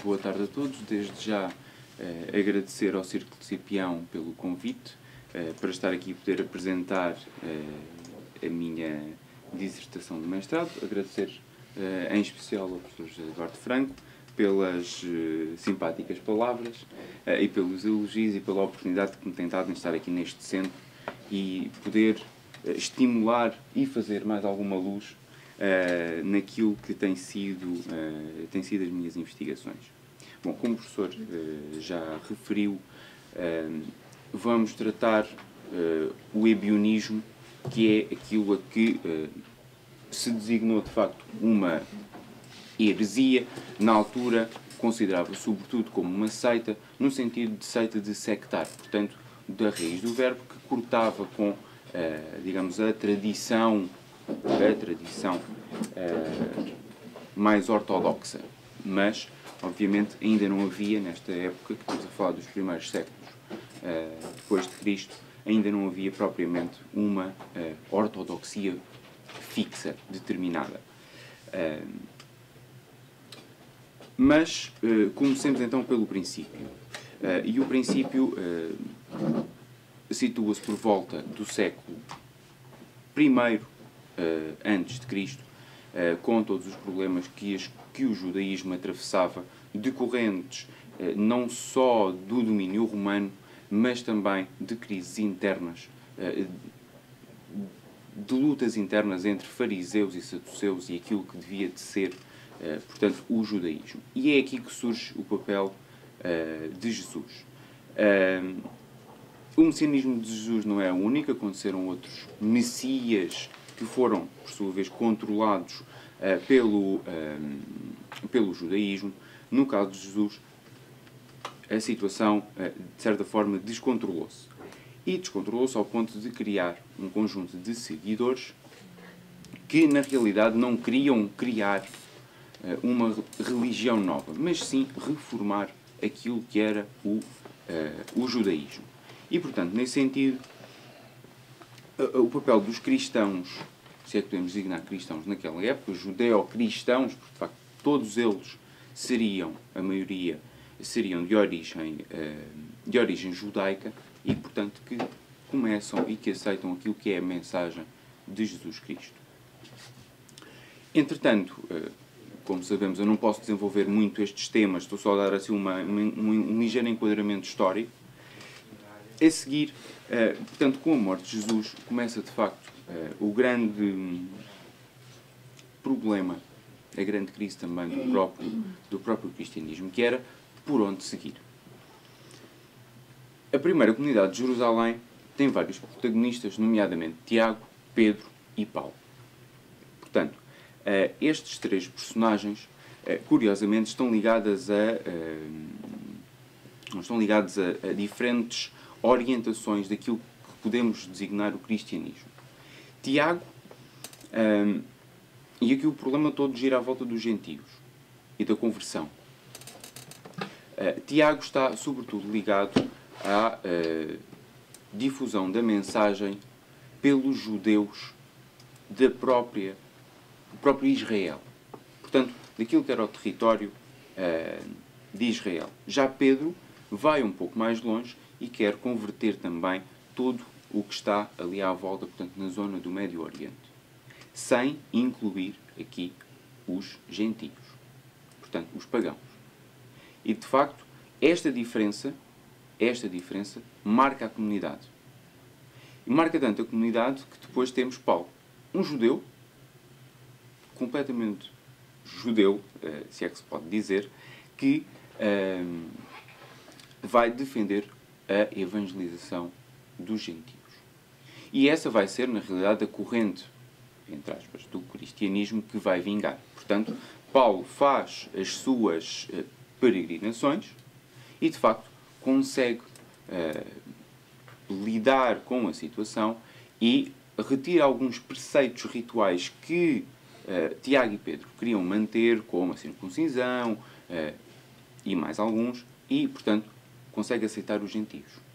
boa tarde a todos. Desde já agradecer ao Círculo de Cipião pelo convite para estar aqui e poder apresentar a minha dissertação de mestrado. Agradecer em especial ao professor José Eduardo Franco pelas simpáticas palavras e pelos elogios e pela oportunidade que me tem dado em estar aqui neste centro e poder estimular e fazer mais alguma luz naquilo que tem sido as minhas investigações. Bom, como o professor já referiu, vamos tratar o ebionismo, que é aquilo a que se designou de facto uma heresia. Na altura considerava sobretudo como uma seita, no sentido de seita de sectar, portanto, da raiz do verbo, que cortava com, digamos, a tradição mais ortodoxa. Mas, obviamente, ainda não havia, nesta época, que estamos a falar dos primeiros séculos depois de Cristo, ainda não havia propriamente uma ortodoxia fixa, determinada. Mas comecemos então pelo princípio. E o princípio situa-se por volta do século I antes de Cristo, com todos os problemas que o judaísmo atravessava, decorrentes não só do domínio romano, mas também de crises internas, de lutas internas entre fariseus e saduceus e aquilo que devia de ser, portanto, o judaísmo. E é aqui que surge o papel de Jesus. O messianismo de Jesus não é o único, aconteceram outros messias que foram, por sua vez, controlados pelo judaísmo. No caso de Jesus, a situação, de certa forma, descontrolou-se. E descontrolou-se ao ponto de criar um conjunto de seguidores que, na realidade, não queriam criar uma religião nova, mas sim reformar aquilo que era o judaísmo. E, portanto, nesse sentido, o papel dos cristãos, se é que podemos designar cristãos naquela época, judeo-cristãos, porque, de facto, todos eles seriam, a maioria, seriam de origem judaica e, portanto, que começam e que aceitam aquilo que é a mensagem de Jesus Cristo. Entretanto, como sabemos, eu não posso desenvolver muito estes temas, estou só a dar assim um ligeiro enquadramento histórico. A seguir, portanto, com a morte de Jesus, começa de facto o grande problema, a grande crise também do próprio cristianismo, que era por onde seguir. A primeira comunidade de Jerusalém tem vários protagonistas, nomeadamente Tiago, Pedro e Paulo. Portanto, estes três personagens, curiosamente, estão ligados a diferentes orientações daquilo que podemos designar o cristianismo. Tiago, e aqui o problema todo gira à volta dos gentios e da conversão. Tiago está sobretudo ligado à difusão da mensagem pelos judeus do próprio Israel. Portanto, daquilo que era o território de Israel. Já Pedro vai um pouco mais longe e quer converter também todo o que está ali à volta, portanto, na zona do Médio Oriente, sem incluir aqui os gentios, portanto, os pagãos. E, de facto, esta diferença marca a comunidade. E marca tanto a comunidade que depois temos Paulo, um judeu, completamente judeu, se é que se pode dizer, que vai defender a evangelização dos gentios. E essa vai ser, na realidade, a corrente, entre aspas, do cristianismo que vai vingar. Portanto, Paulo faz as suas peregrinações e, de facto, consegue lidar com a situação e retira alguns preceitos rituais que Tiago e Pedro queriam manter, como a circuncisão e mais alguns, e, portanto, consegue aceitar os gentios.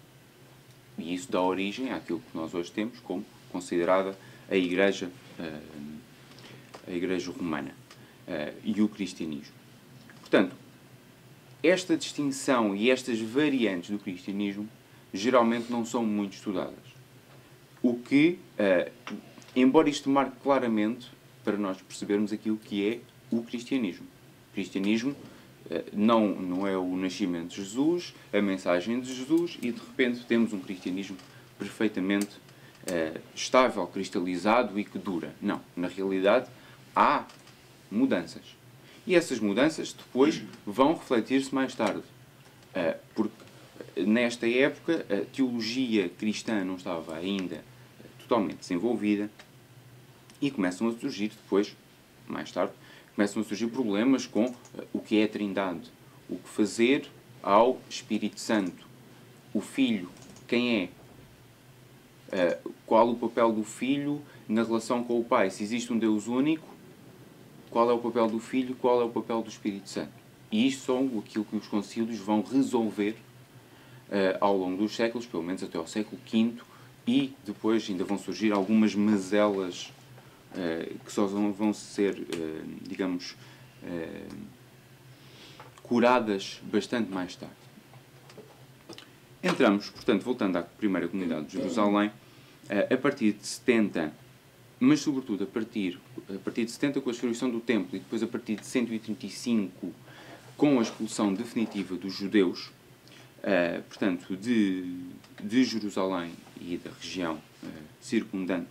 E isso dá origem àquilo que nós hoje temos como considerada a Igreja Romana e o cristianismo. Portanto, esta distinção e estas variantes do cristianismo geralmente não são muito estudadas. O que, embora isto marque claramente para nós percebermos aquilo que é o cristianismo. O cristianismo não é o nascimento de Jesus, a mensagem de Jesus, e de repente temos um cristianismo perfeitamente estável, cristalizado e que dura. Não. Na realidade, há mudanças. E essas mudanças depois vão refletir-se mais tarde. Porque nesta época a teologia cristã não estava ainda totalmente desenvolvida e começam a surgir depois, mais tarde, começam a surgir problemas com o que é a Trindade, o que fazer ao Espírito Santo, o Filho, quem é, qual o papel do Filho na relação com o Pai, se existe um Deus único, qual é o papel do Filho, qual é o papel do Espírito Santo. E isto são aquilo que os concílios vão resolver ao longo dos séculos, pelo menos até ao século V, e depois ainda vão surgir algumas mazelas que só vão ser, digamos, curadas bastante mais tarde. Entramos, portanto, voltando à primeira comunidade de Jerusalém, a partir de 70, mas sobretudo a partir de 70 com a destruição do templo e depois a partir de 135 com a expulsão definitiva dos judeus, portanto, de Jerusalém e da região circundante,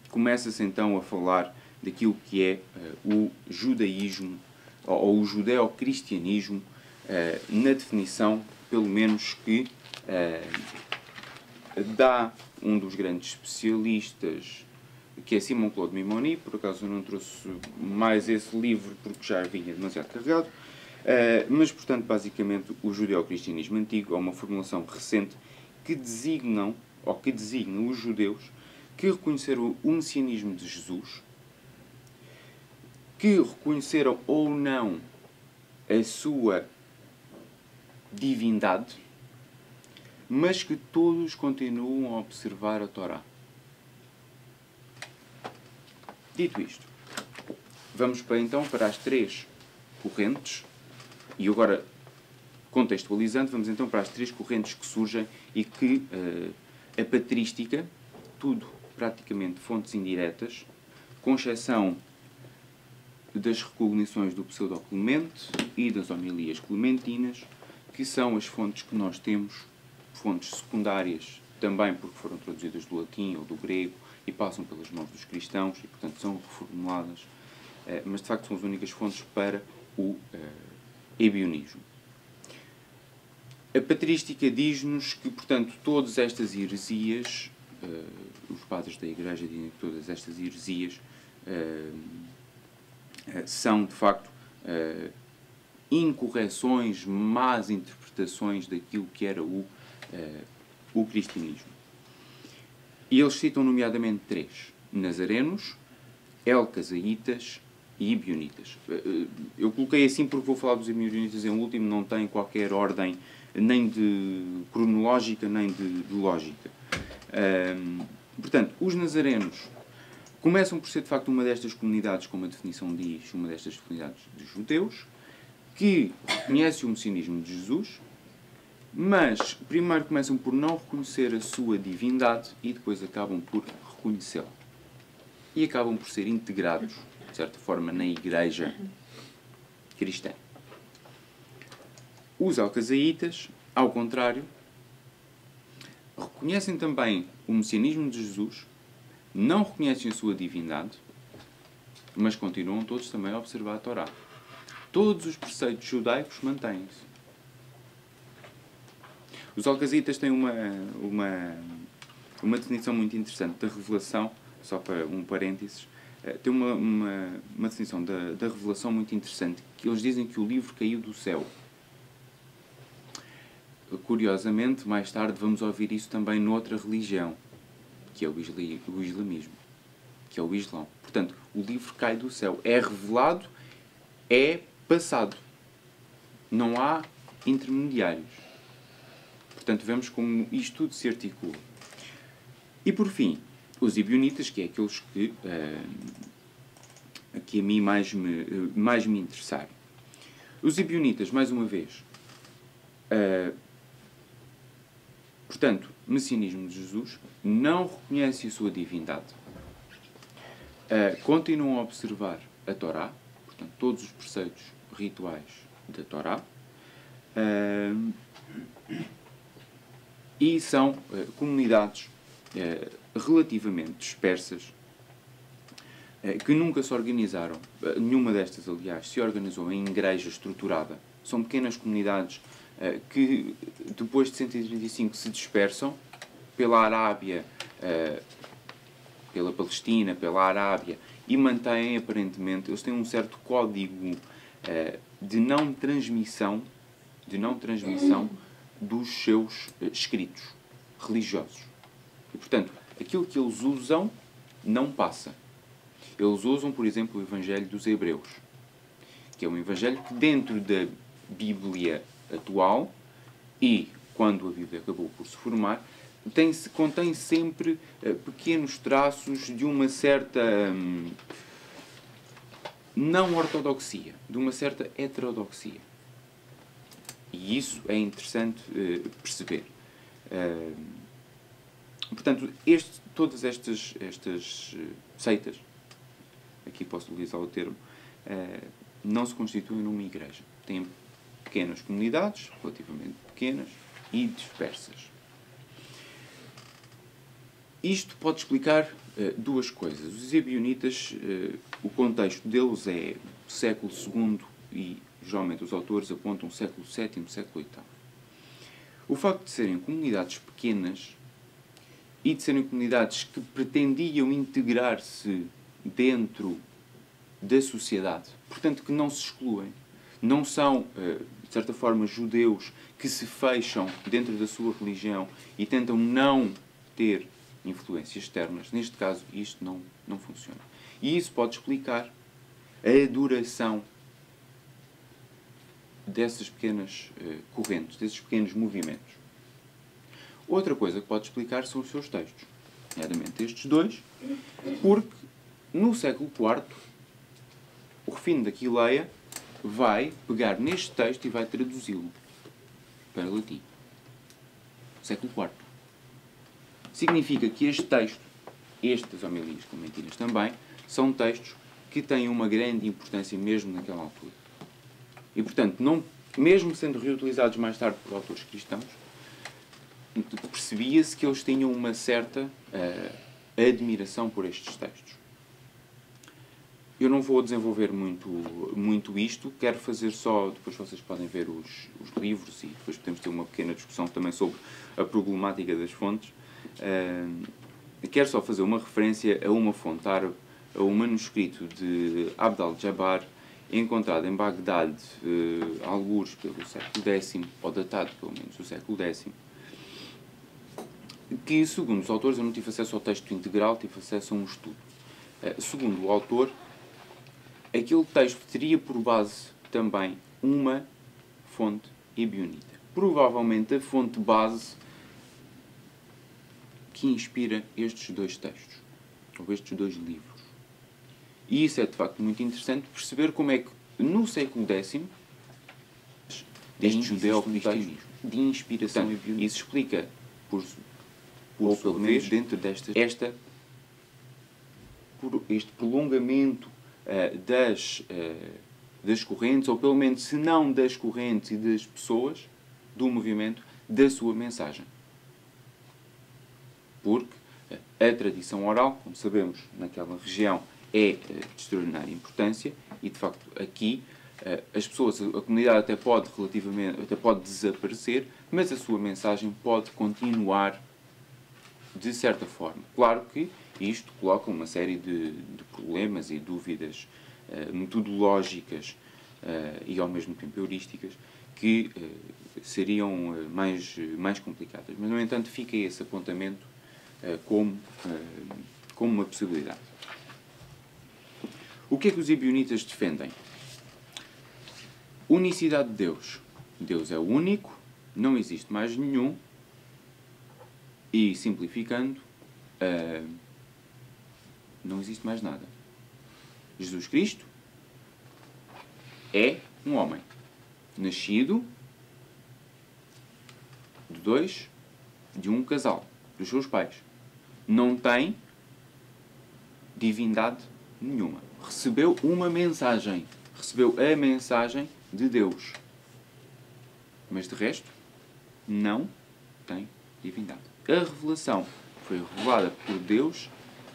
começa-se então a falar daquilo que é o judaísmo, ou o judeo-cristianismo, na definição, pelo menos, que dá um dos grandes especialistas, que é Simon Claude Mimoni. Por acaso eu não trouxe mais esse livro porque já vinha demasiado carregado, mas, portanto, basicamente, o judeo-cristianismo antigo é uma formulação recente que designa os judeus que reconheceram o messianismo de Jesus, que reconheceram ou não a sua divindade, mas que todos continuam a observar a Torá. Dito isto, vamos então para as três correntes, e agora, contextualizando, vamos então para as três correntes que surgem e que a patrística, tudo praticamente fontes indiretas, com exceção das recognições do Pseudo-Clemente e das homilias clementinas, que são as fontes que nós temos, fontes secundárias, também porque foram traduzidas do latim ou do grego e passam pelas mãos dos cristãos e, portanto, são reformuladas, mas de facto são as únicas fontes para o ebionismo. A patrística diz-nos que, portanto, todas estas heresias, os padres da Igreja dizem que todas estas heresias são, de facto, incorreções, más interpretações daquilo que era o cristianismo. E eles citam nomeadamente três: nazarenos, elcasaitas e ebionitas. Eu coloquei assim porque vou falar dos ebionitas em último, não tem qualquer ordem nem de cronológica nem de lógica. Portanto, os nazarenos começam por ser de facto uma destas comunidades, como a definição diz, uma destas comunidades de judeus, que reconhece o messianismo de Jesus, mas primeiro começam por não reconhecer a sua divindade e depois acabam por reconhecê-la. E acabam por ser integrados, de certa forma, na Igreja cristã. Os alcasaitas, ao contrário, reconhecem também o messianismo de Jesus, não reconhecem a sua divindade, mas continuam todos também a observar a Torá. Todos os preceitos judaicos mantêm-se. Os alcasitas têm uma definição muito interessante da revelação, só para um parênteses, tem uma definição da revelação muito interessante, que eles dizem que o livro caiu do céu. Curiosamente, mais tarde vamos ouvir isso também noutra religião, que é o islamismo, que é o Islão. Portanto, o livro cai do céu, é revelado, é passado. Não há intermediários. Portanto, vemos como isto tudo se articula. E, por fim, os ebionitas, que é aqueles que a mim mais me interessaram. Os ebionitas, mais uma vez, portanto, messianismo de Jesus, não reconhecem a sua divindade. Continuam a observar a Torá, portanto, todos os preceitos rituais da Torá, e são comunidades relativamente dispersas, que nunca se organizaram, nenhuma destas, aliás, se organizou em igreja estruturada. São pequenas comunidades que, depois de 135, se dispersam pela Arábia, pela Palestina, pela Arábia, e mantêm, aparentemente, eles têm um certo código de não transmissão dos seus escritos religiosos. E, portanto, aquilo que eles usam não passa. Eles usam, por exemplo, o Evangelho dos Hebreus, que é um Evangelho que, dentro da Bíblia atual, e quando a Bíblia acabou por se formar, contém sempre pequenos traços de uma certa não ortodoxia, de uma certa heterodoxia. E isso é interessante perceber. Portanto, todas estas seitas, aqui posso utilizar o termo, não se constituem numa igreja. Têm pequenas comunidades, relativamente pequenas e dispersas. Isto pode explicar duas coisas. Os ebionitas, o contexto deles é século II e, geralmente, os autores apontam século VII, século VIII. O facto de serem comunidades pequenas e de serem comunidades que pretendiam integrar-se dentro da sociedade, portanto, que não se excluem, não são, de certa forma, judeus que se fecham dentro da sua religião e tentam não ter influências externas. Neste caso, isto não funciona. E isso pode explicar a duração dessas pequenas correntes, desses pequenos movimentos. Outra coisa que pode explicar são os seus textos, nomeadamente estes dois, porque no século IV, o Rufino da Aquileia vai pegar neste texto e vai traduzi-lo para latim. Século IV. Significa que este texto, estas homilias clementinas também, são textos que têm uma grande importância mesmo naquela altura. E, portanto, mesmo sendo reutilizados mais tarde por autores cristãos, percebia-se que eles tinham uma certa admiração por estes textos. Eu não vou desenvolver muito isto, quero fazer só, depois vocês podem ver os livros e depois podemos ter uma pequena discussão também sobre a problemática das fontes. Quero só fazer uma referência a uma fonte árabe, a um manuscrito de Abd al-Jabbar, encontrado em Bagdade, algures pelo século X, ou datado pelo menos do século X, que, segundo os autores, eu não tive acesso ao texto integral, tive acesso a um estudo. Segundo o autor, aquele texto teria por base também uma fonte ebionita. Provavelmente a fonte base que inspira estes dois textos, ou estes dois livros. E isso é, de facto, muito interessante perceber como é que, no século X, deste judeu-cristianismo, de inspiração ebionita, isso explica, ou pelo menos dentro este prolongamento das correntes, ou pelo menos, se não das correntes e das pessoas, do movimento, da sua mensagem. Porque a tradição oral, como sabemos, naquela região, é de extraordinária importância e, de facto, aqui as pessoas, a comunidade até pode desaparecer, mas a sua mensagem pode continuar de certa forma. Claro que isto coloca uma série de problemas e dúvidas metodológicas e, ao mesmo tempo, heurísticas, que seriam mais complicadas. Mas, no entanto, fica esse apontamento como uma possibilidade. O que é que os ebionitas defendem? Unicidade de Deus. Deus é o único, não existe mais nenhum, e, simplificando, não existe mais nada. Jesus Cristo é um homem. nascido de um casal, dos seus pais. Não tem divindade nenhuma. Recebeu uma mensagem. Recebeu a mensagem de Deus. Mas de resto, não tem divindade. A revelação foi revelada por Deus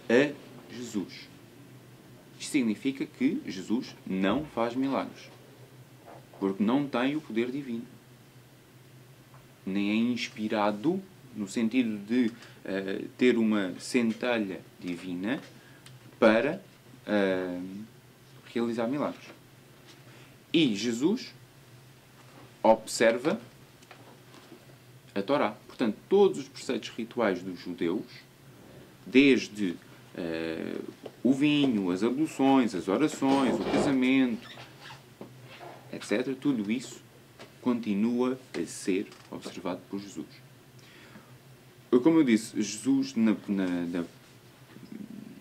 a Jesus. Isto significa que Jesus não faz milagres. Porque não tem o poder divino. Nem é inspirado no sentido de ter uma centelha divina para realizar milagres. E Jesus observa a Torá. Portanto, todos os preceitos rituais dos judeus, desde o vinho, as abluções, as orações, o casamento, etc., tudo isso continua a ser observado por Jesus. Como eu disse, Jesus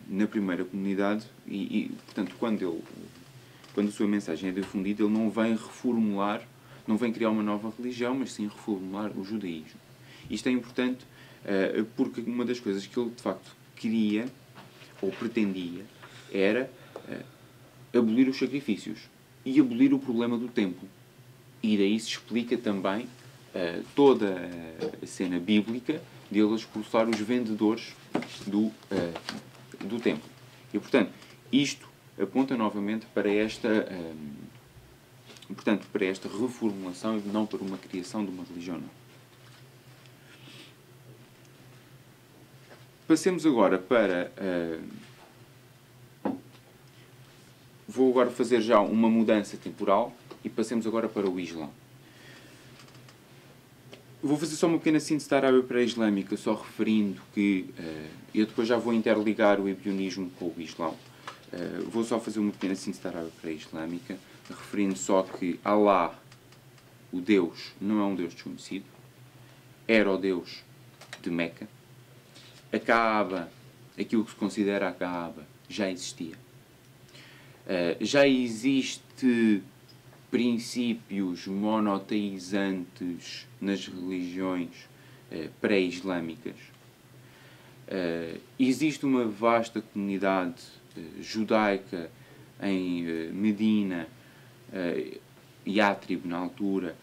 na primeira comunidade, portanto, quando a sua mensagem é difundida, ele não vem reformular, não vem criar uma nova religião, mas sim reformular o judaísmo. Isto é importante porque uma das coisas que ele, de facto, queria, ou pretendia, era abolir os sacrifícios e abolir o problema do templo. E daí se explica também toda a cena bíblica de ele expulsar os vendedores do templo. E, portanto, isto aponta novamente para esta reformulação e não para uma criação de uma religião. Passemos agora para... vou agora fazer já uma mudança temporal e passemos agora para o Islão. Vou fazer só uma pequena síntese da Arábia pré-islâmica, só referindo que... eu depois já vou interligar o ebionismo com o Islão. Vou só fazer uma pequena síntese da Arábia pré-islâmica, referindo só que Alá, o Deus, não é um Deus desconhecido. Era o Deus de Meca. A Kaaba, aquilo que se considera a Kaaba, já existia. Já existe princípios monoteizantes nas religiões pré-islâmicas. Existe uma vasta comunidade judaica em Medina, Yátrib na altura,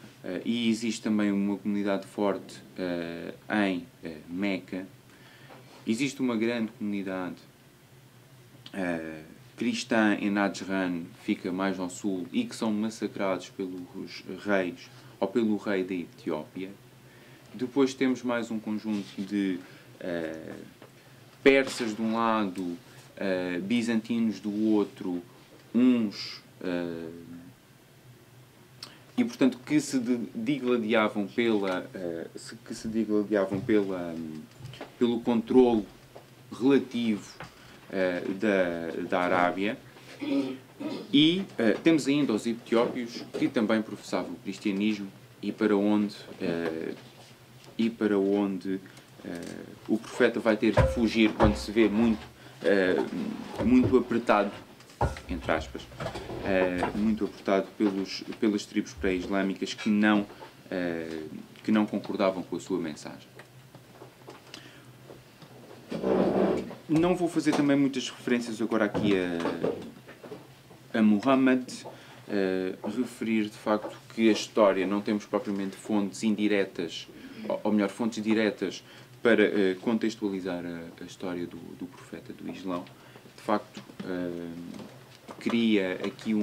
e existe também uma comunidade forte em Meca. Existe uma grande comunidade cristã em Najran, fica mais ao sul, e que são massacrados pelos reis, ou pelo rei da Etiópia. Depois temos mais um conjunto de persas de um lado, bizantinos do outro, uns... e, portanto, que se digladiavam pelo controle relativo da Arábia. E temos ainda os etiópios, que também professavam o cristianismo e para onde o profeta vai ter de fugir quando se vê muito apertado, entre aspas, muito apertado pelas tribos pré-islâmicas que não concordavam com a sua mensagem. Não vou fazer também muitas referências agora aqui a Muhammad, referir de facto que a história, não temos propriamente fontes indiretas, ou melhor, fontes diretas para contextualizar a história do profeta do Islão. De facto, cria aqui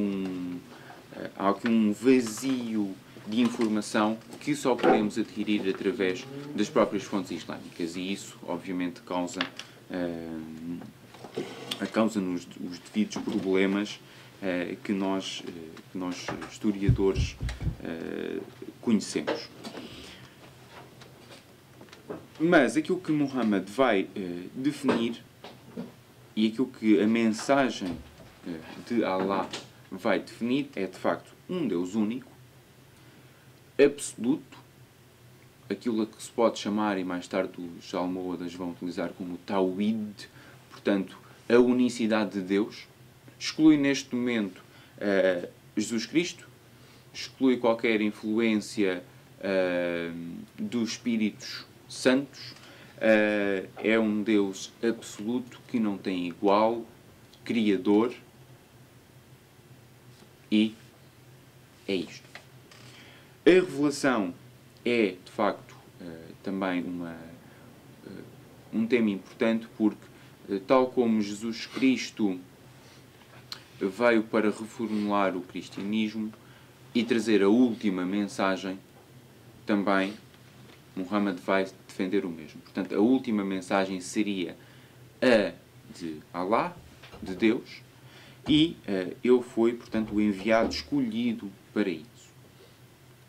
há aqui um vazio de informação que só podemos adquirir através das próprias fontes islâmicas, e isso obviamente causa-nos os devidos problemas que nós historiadores conhecemos. Mas aquilo que Muhammad vai definir e aquilo que a mensagem de Allah vai definir é de facto um Deus único, absoluto, aquilo a que se pode chamar, e mais tarde os almohadas vão utilizar como Tawhid, portanto, a unicidade de Deus. Exclui neste momento Jesus Cristo, exclui qualquer influência dos Espíritos Santos, é um Deus absoluto que não tem igual, Criador, e é isto. A revelação é, de facto, também um tema importante, porque, tal como Jesus Cristo veio para reformular o cristianismo e trazer a última mensagem, também Muhammad vai defender o mesmo. Portanto, a última mensagem seria a de Allah, de Deus, e eu fui, portanto, o enviado escolhido para isso.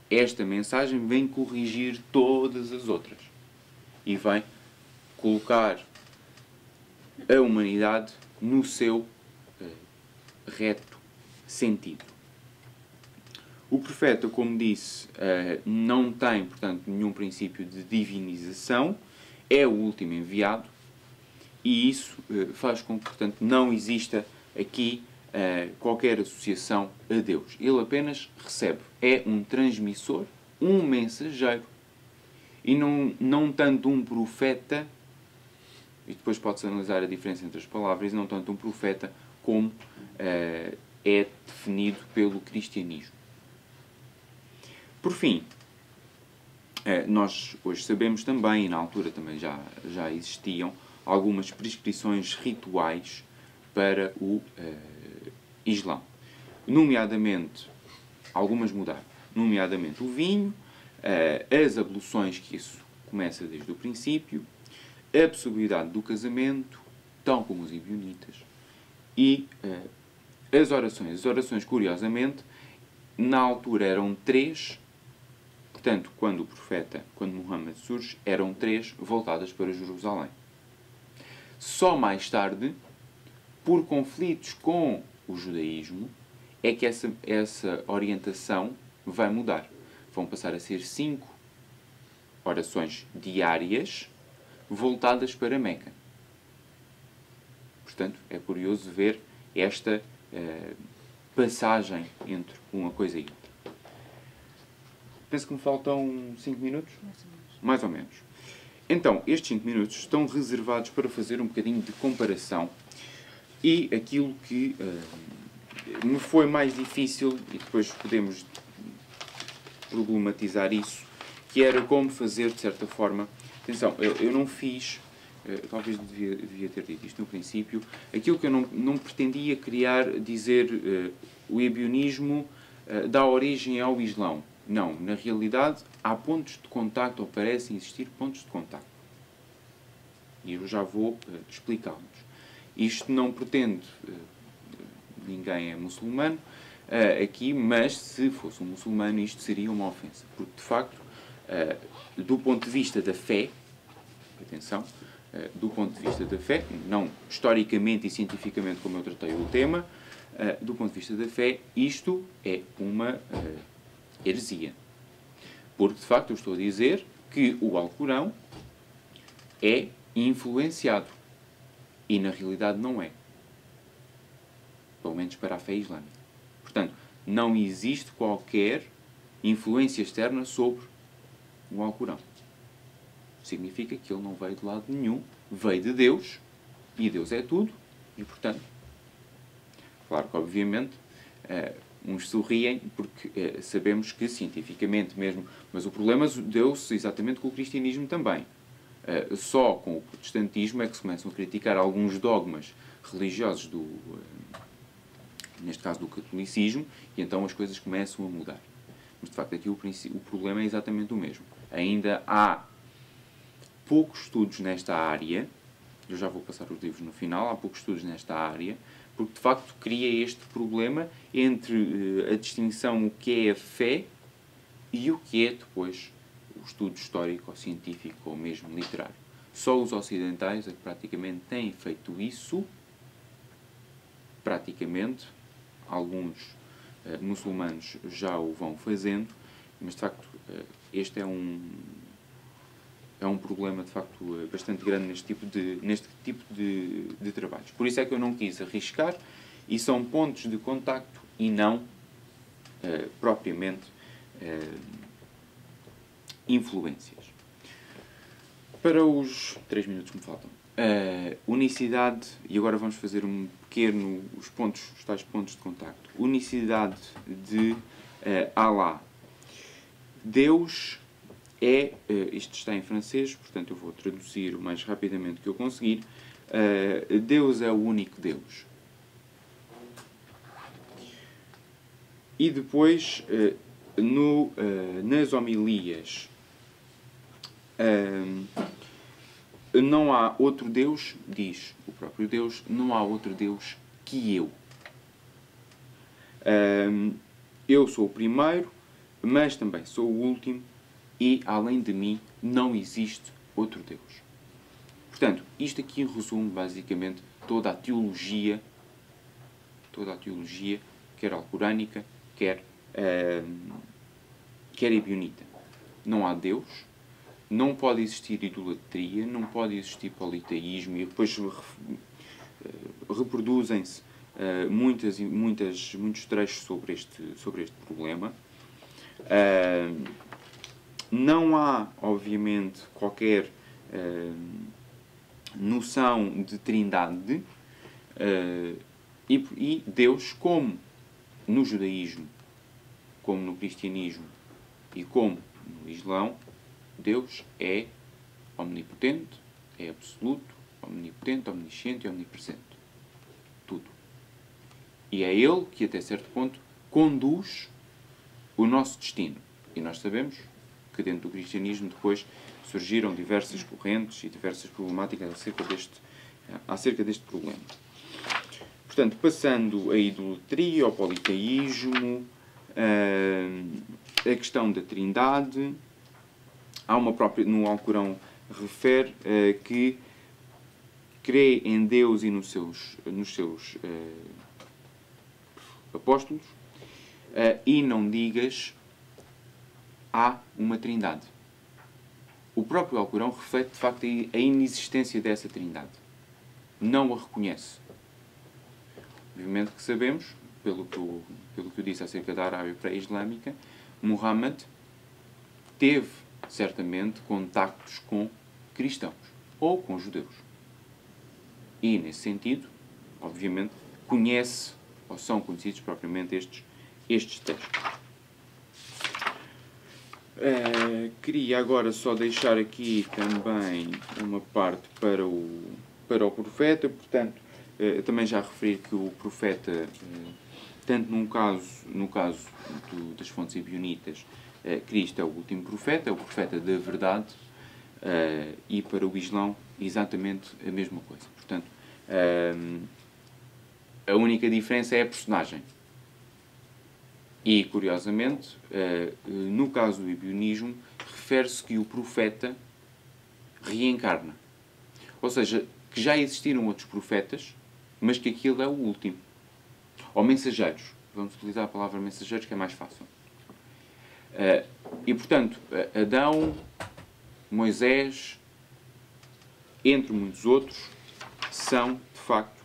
Esta mensagem vem corrigir todas as outras e vem colocar a humanidade no seu reto sentido. O profeta, como disse, não tem, portanto, nenhum princípio de divinização, é o último enviado, e isso faz com que, portanto, não exista aqui qualquer associação a Deus. Ele apenas recebe. É um transmissor, um mensageiro, e não tanto um profeta, e depois pode-se analisar a diferença entre as palavras, não tanto um profeta como é definido pelo cristianismo. Por fim, nós hoje sabemos também, e na altura também já existiam, algumas prescrições rituais para o Islão. Nomeadamente, algumas mudaram. Nomeadamente o vinho, as abluções, que isso começa desde o princípio, a possibilidade do casamento, tal como os ebionitas, e as orações. As orações, curiosamente, na altura eram 3, portanto, quando Muhammad surge, eram 3 voltadas para Jerusalém. Só mais tarde, por conflitos com o judaísmo, é que essa orientação vai mudar. Vão passar a ser 5 orações diárias voltadas para Meca. Portanto, é curioso ver esta passagem entre uma coisa e outra. Penso que me faltam 5 minutos? Mais ou menos. Então, estes 5 minutos estão reservados para fazer um bocadinho de comparação e aquilo que me foi mais difícil, e depois podemos problematizar isso, que era como fazer, de certa forma... Atenção, eu não fiz, talvez devia ter dito isto no princípio, aquilo que eu não pretendia dizer o ebionismo dá origem ao Islão. Não, na realidade há pontos de contacto, ou parecem existir pontos de contacto. E eu já vou explicá-los. Isto não pretende, ninguém é muçulmano aqui, mas se fosse um muçulmano isto seria uma ofensa. Porque, de facto, do ponto de vista da fé, atenção, do ponto de vista da fé, não historicamente e cientificamente como eu tratei o tema, do ponto de vista da fé, isto é uma heresia. Porque, de facto, eu estou a dizer que o Alcorão é influenciado. E, na realidade, não é. Pelo menos para a fé islâmica. Portanto, não existe qualquer influência externa sobre o Alcorão. Significa que ele não veio de lado nenhum, veio de Deus, e Deus é tudo, e, portanto, claro que, obviamente, uns sorriem porque sabemos que cientificamente mesmo, mas o problema deu-se exatamente com o cristianismo também. Só com o protestantismo é que se começam a criticar alguns dogmas religiosos neste caso do catolicismo, e então as coisas começam a mudar. Mas de facto aqui o problema é exatamente o mesmo. Ainda há poucos estudos nesta área, eu já vou passar os livros no final, há poucos estudos nesta área, porque de facto cria este problema entre a distinção o que é a fé e o que é depois o estudo histórico ou científico ou mesmo literário. Só os ocidentais é que praticamente têm feito isso, praticamente, alguns muçulmanos já o vão fazendo, mas de facto este é um problema de facto bastante grande neste tipo de trabalhos. Por isso é que eu não quis arriscar, e são pontos de contacto e não propriamente influências. Para os 3 minutos que me faltam, unicidade, e agora vamos fazer os tais pontos de contacto. Unicidade de Allah. Deus é, isto está em francês, portanto eu vou traduzir o mais rapidamente que eu conseguir. Deus é o único Deus. E depois, nas homilias, não há outro Deus, diz o próprio Deus, não há outro Deus que eu. Eu sou o primeiro, mas também sou o último, e além de mim não existe outro Deus. Portanto, isto aqui resume basicamente toda a teologia, quer alcorânica, quer ebionita. Não há Deus, não pode existir idolatria, não pode existir politeísmo, e depois reproduzem-se muitos trechos sobre este problema. Não há, obviamente, qualquer noção de trindade, e Deus, como no judaísmo, como no cristianismo e como no islão, Deus é omnipotente, é absoluto, omnipotente, omnisciente e omnipresente. Tudo. E é Ele que, até certo ponto, conduz o nosso destino. E nós sabemos que dentro do cristianismo depois surgiram diversas correntes e diversas problemáticas acerca deste problema. Portanto, passando a idolatria, ao politeísmo, a questão da trindade, há uma própria, no Alcorão refere que crê em Deus e nos seus apóstolos, e não digas há uma trindade. O próprio Alcorão reflete, de facto, a inexistência dessa trindade. Não a reconhece. Obviamente que sabemos, pelo que eu disse acerca da Arábia pré-islâmica, Muhammad teve, certamente, contactos com cristãos ou com judeus. E, nesse sentido, obviamente, conhece ou são conhecidos propriamente estes textos. Queria agora só deixar aqui também uma parte para o profeta. Portanto, também já referi que o profeta, tanto no caso das fontes ebionitas, Cristo é o último profeta, é o profeta da verdade, e para o Islão exatamente a mesma coisa. Portanto, a única diferença é a personagem. E, curiosamente, no caso do ebionismo, refere-se que o profeta reencarna. Ou seja, que já existiram outros profetas, mas que aquele é o último. Ou mensageiros. Vamos utilizar a palavra mensageiros, que é mais fácil. E, portanto, Adão, Moisés, entre muitos outros, são, de facto,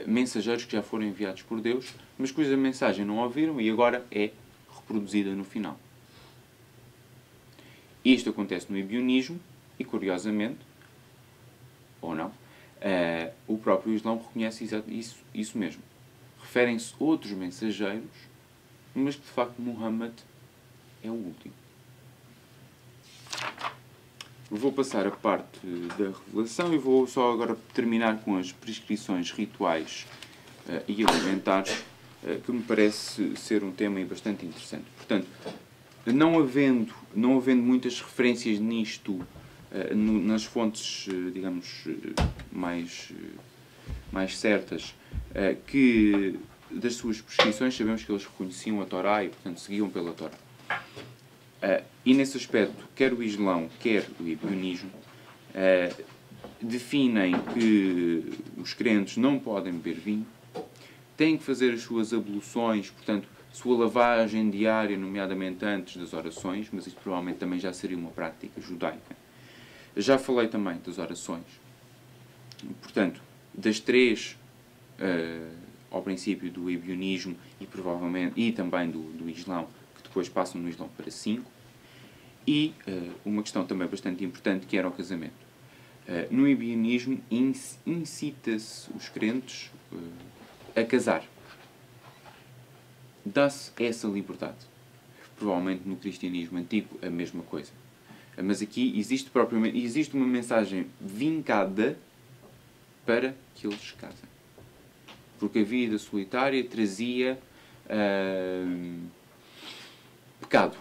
mensageiros que já foram enviados por Deus, mas cuja mensagem não ouviram e agora é reproduzida no final. Isto acontece no ebionismo e, curiosamente, ou não, o próprio Islão reconhece isso mesmo. Referem-se outros mensageiros, mas que de facto Muhammad é o último. Vou passar a parte da revelação e vou só agora terminar com as prescrições rituais e alimentares, que me parece ser um tema bastante interessante. Portanto, não havendo muitas referências nisto nas fontes, digamos, mais certas, que das suas prescrições sabemos que eles reconheciam a Torá e, portanto, seguiam pela Torá. E nesse aspecto, quer o Islão, quer o ebionismo, definem que os crentes não podem beber vinho, têm que fazer as suas abluções, portanto, sua lavagem diária, nomeadamente antes das orações, mas isto provavelmente também já seria uma prática judaica. Já falei também das orações. Portanto, das três ao princípio do ebionismo e também do Islão, que depois passam no Islão para 5. E uma questão também bastante importante, que era o casamento. No ebionismo incita-se os crentes a casar. Dá-se essa liberdade. Provavelmente no cristianismo antigo a mesma coisa. Mas aqui existe uma mensagem vincada para que eles casem. Porque a vida solitária trazia pecado.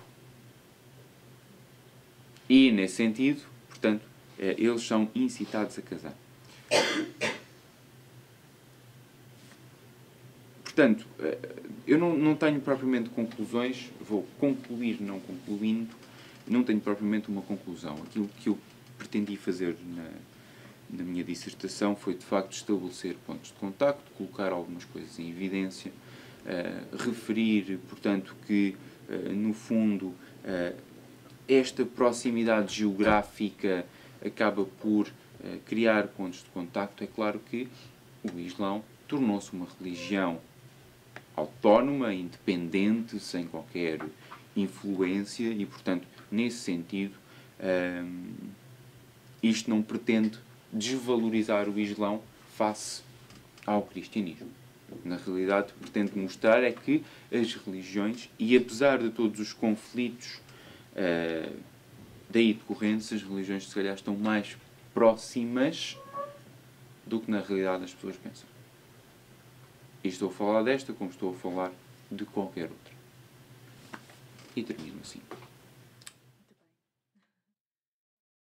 E, nesse sentido, portanto, eles são incitados a casar. Portanto, eu não tenho propriamente conclusões, vou concluir não concluindo, não tenho propriamente uma conclusão. Aquilo que eu pretendi fazer na minha dissertação foi, de facto, estabelecer pontos de contacto, colocar algumas coisas em evidência, referir, portanto, que, no fundo, esta proximidade geográfica acaba por criar pontos de contacto. É claro que o Islão tornou-se uma religião autónoma, independente, sem qualquer influência e, portanto, nesse sentido, isto não pretende desvalorizar o Islão face ao cristianismo. Na realidade, pretende mostrar é que as religiões, e apesar de todos os conflitos daí decorrentes, as religiões se calhar estão mais próximas do que na realidade as pessoas pensam. E estou a falar desta como estou a falar de qualquer outra. E termino assim.